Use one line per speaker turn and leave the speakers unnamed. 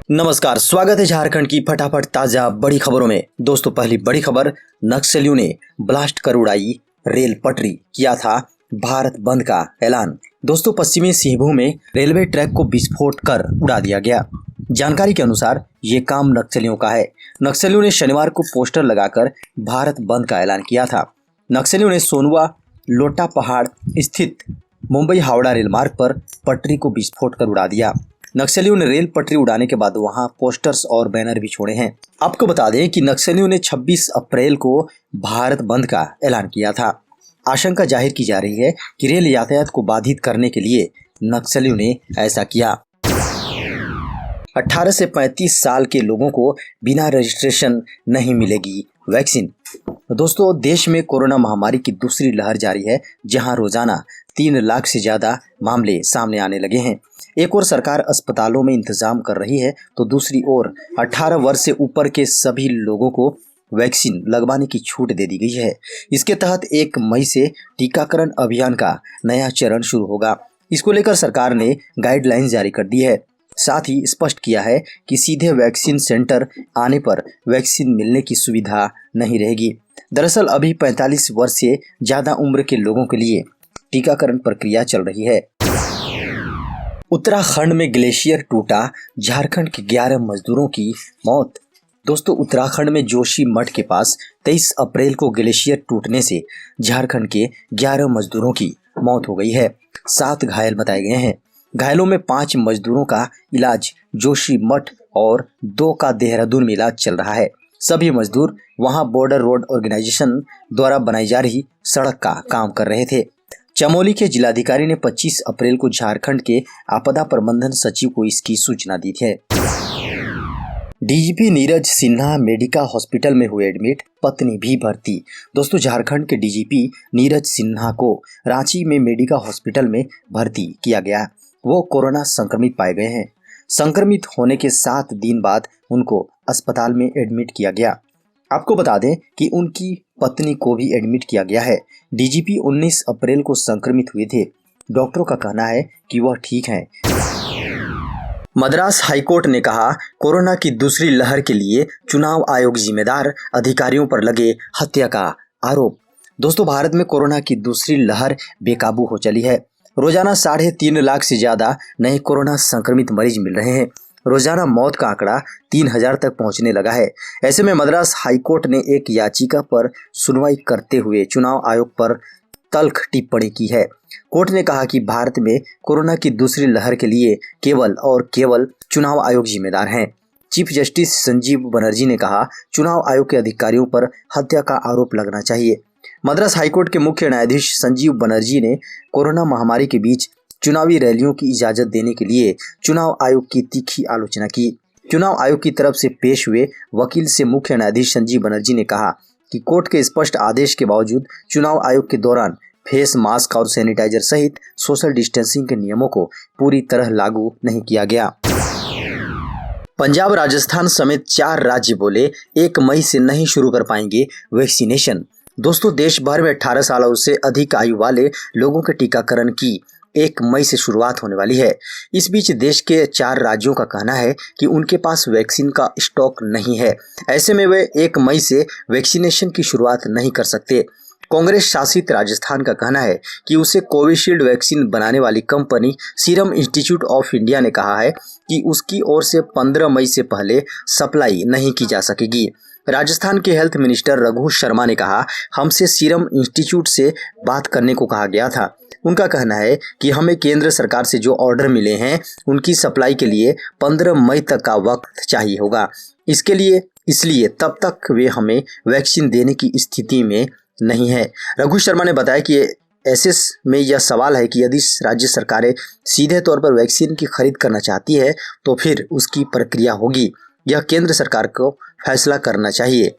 नमस्कार, स्वागत है झारखंड की फटाफट ताजा बड़ी खबरों में। दोस्तों, पहली बड़ी खबर, नक्सलियों ने ब्लास्ट कर उड़ाई रेल पटरी, किया था भारत बंद का ऐलान। दोस्तों, पश्चिमी सिंहभूम में रेलवे ट्रैक को विस्फोट कर उड़ा दिया गया। जानकारी के अनुसार ये काम नक्सलियों का है। नक्सलियों ने शनिवार को पोस्टर लगाकर भारत बंद का ऐलान किया था। नक्सलियों ने सोनुआ लोटा पहाड़ स्थित मुंबई हावड़ा रेल मार्ग पर पटरी को विस्फोट कर उड़ा दिया। नक्सलियों ने रेल पटरी उड़ाने के बाद वहां पोस्टर्स और बैनर भी छोड़े हैं। आपको बता दें कि नक्सलियों ने 26 अप्रैल को भारत बंद का ऐलान किया था। आशंका जाहिर की जा रही है कि रेल यातायात को बाधित करने के लिए नक्सलियों ने ऐसा किया। 18 से 35 साल के लोगों को बिना रजिस्ट्रेशन नहीं मिलेगी वैक्सीन। दोस्तों, देश में कोरोना महामारी की दूसरी लहर जारी है, जहां रोजाना 3 लाख से ज्यादा मामले सामने आने लगे हैं। एक ओर सरकार अस्पतालों में इंतजाम कर रही है, तो दूसरी ओर 18 वर्ष से ऊपर के सभी लोगों को वैक्सीन लगवाने की छूट दे दी गई है। इसके तहत 1 मई से टीकाकरण अभियान का नया चरण शुरू होगा। इसको लेकर सरकार ने गाइडलाइन जारी कर दी है। साथ ही स्पष्ट किया है कि सीधे वैक्सीन सेंटर आने पर वैक्सीन मिलने की सुविधा नहीं रहेगी। दरअसल अभी 45 वर्ष से ज्यादा उम्र के लोगों के लिए टीकाकरण प्रक्रिया चल रही है। उत्तराखंड में ग्लेशियर टूटा, झारखंड के 11 मजदूरों की मौत। दोस्तों, उत्तराखंड में जोशी मठ के पास 23 अप्रैल को ग्लेशियर टूटने से झारखंड के 11 मजदूरों की मौत हो गई है। 7 घायल बताए गए हैं। घायलों में 5 मजदूरों का इलाज जोशी मठ और 2 का देहरादून में इलाज चल रहा है। सभी मजदूर वहां बॉर्डर रोड ऑर्गेनाइजेशन द्वारा बनाई जा रही सड़क का काम कर रहे थे। चमोली के जिलाधिकारी ने 25 अप्रैल को झारखंड के आपदा प्रबंधन सचिव को इसकी सूचना दी थी। DGP Neeraj Sinha Medica hospital में हुए एडमिट, पत्नी भी भर्ती। दोस्तों, झारखंड के डीजीपी नीरज सिन्हा को रांची में मेडिका हॉस्पिटल में भर्ती किया गया। वो कोरोना संक्रमित पाए गए हैं। संक्रमित होने के 7 दिन बाद उनको अस्पताल में एडमिट किया गया। आपको बता दें कि उनकी पत्नी को भी एडमिट किया गया है। डीजीपी 19 अप्रैल को संक्रमित हुए थे। डॉक्टरों का कहना है कि वह ठीक हैं। मद्रास हाईकोर्ट ने कहा, कोरोना की दूसरी लहर के लिए चुनाव आयोग जिम्मेदार, अधिकारियों पर लगे हत्या का आरोप। दोस्तों, भारत में कोरोना की दूसरी लहर बेकाबू हो चली है। रोजाना 3.5 लाख से ज्यादा नए कोरोना संक्रमित मरीज मिल रहे हैं। रोजाना मौत का आंकड़ा 3000 तक पहुंचने लगा है। ऐसे में मद्रास हाईकोर्ट ने एक याचिका पर सुनवाई करते हुए चुनाव आयोग पर तल्ख टिप्पणी की है। कोर्ट ने कहा कि भारत में कोरोना की दूसरी लहर के लिए केवल और केवल चुनाव आयोग जिम्मेदार हैं। चीफ जस्टिस संजीव बनर्जी ने कहा, चुनाव आयोग के अधिकारियों पर हत्या का आरोप लगना चाहिए। मद्रास हाईकोर्ट के मुख्य न्यायाधीश संजीव बनर्जी ने कोरोना महामारी के बीच चुनावी रैलियों की इजाजत देने के लिए चुनाव आयोग की तीखी आलोचना की। चुनाव आयोग की तरफ से पेश हुए वकील से मुख्य न्यायाधीश संजीव बनर्जी ने कहा कि कोर्ट के स्पष्ट आदेश के बावजूद चुनाव आयोग के दौरान फेस मास्क और सैनिटाइजर सहित सोशल डिस्टेंसिंग के नियमों को पूरी तरह लागू नहीं किया गया। पंजाब, राजस्थान समेत 4 राज्य बोले 1 मई से नहीं शुरू कर पाएंगे वैक्सीनेशन। दोस्तों, देश भर में 18 साल और उससे अधिक आयु वाले लोगों के टीकाकरण की 1 मई से शुरुआत होने वाली है। इस बीच देश के 4 राज्यों का कहना है कि उनके पास वैक्सीन का स्टॉक नहीं है। ऐसे में वे 1 मई से वैक्सीनेशन की शुरुआत नहीं कर सकते। कांग्रेस शासित राजस्थान का कहना है कि उसे कोविशील्ड वैक्सीन बनाने वाली company serum institute of India ने कहा है कि उसकी ओर से 15 मई से पहले सप्लाई नहीं की जा सकेगी। राजस्थान के हेल्थ मिनिस्टर रघु शर्मा ने कहा, हमसे सीरम इंस्टीट्यूट से बात करने को कहा गया था। उनका कहना है कि हमें केंद्र सरकार से जो ऑर्डर मिले हैं उनकी सप्लाई के लिए 15 मई तक का वक्त चाहिए होगा। इसलिए तब तक वे हमें वैक्सीन देने की स्थिति में नहीं है। रघु शर्मा ने बताया कि ऐसे में यह सवाल है कि यदि राज्य सरकारें सीधे तौर पर वैक्सीन की खरीद करना चाहती है तो फिर उसकी प्रक्रिया होगी। यह केंद्र सरकार को फैसला करना चाहिए।